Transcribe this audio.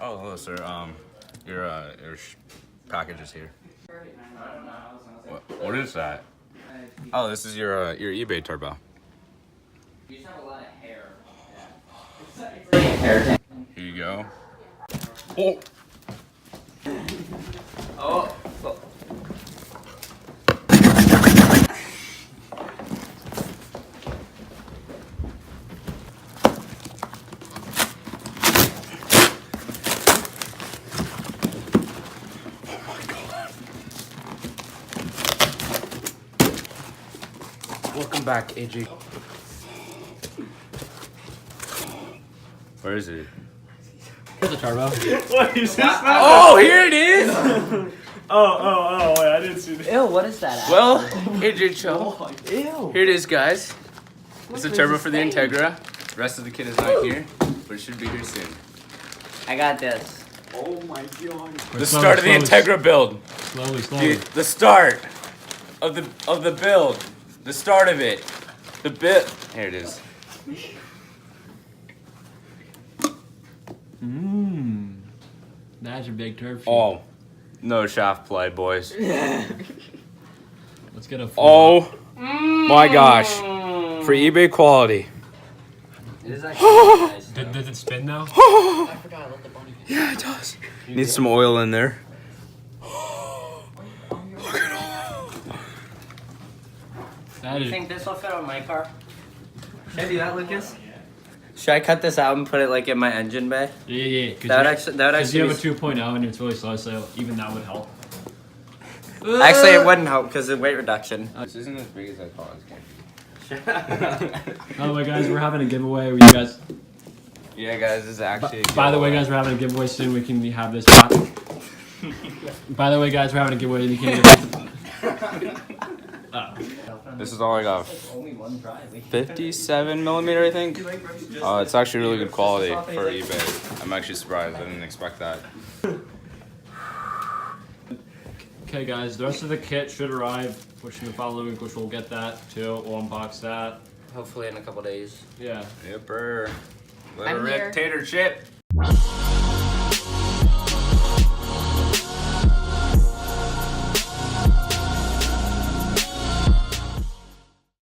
Oh, hello, sir. Your package is here. What is that? Oh, this is your eBay turbo. You just have a lot of hair. Yeah. It's hair. Here you go. Oh. Oh. Welcome back, AJ. Where is it? Here's the turbo. What is this? Oh, here it is! Oh, wait, I didn't see that. Ew, what is that? Well, AJ Cho. Ew. Here it is, guys. It's the turbo for the Integra. The rest of the kit is not here, but it should be here soon. I got this. Oh my god. The start of the Integra build. Slowly. The start of the build. The start of it. The bit. Here it is. That's a big turf. Oh, no shaft play, boys. Let's get a. Oh my gosh, for eBay quality. It is actually nice. Does it spin now? I forgot I let the bunny. Yeah, it does. Needs some oil in there. That You is. think this will fit on my car? Should I do that, Lucas? Should I cut this out and put it like in my engine bay? Yeah. That would actually. you have a 2.0 and it's really slow, so even that would help. Actually, it wouldn't help because of weight reduction. This isn't as big as I thought it was going to be. By the way, guys, we're having a giveaway. You guys. Yeah, guys, this is actually. By the way, guys, we're having a giveaway soon. We can have this. By the way, guys, we're having a giveaway. You can. This is all I got. 57 millimeter, I think. It's actually really good quality for eBay. I'm actually surprised. I didn't expect that. Okay, guys, the rest of the kit should arrive, which in the following week, which we'll get that too. We'll unbox that. Hopefully in a couple days. Yeah. Yipper. Little I'm here. tater chip.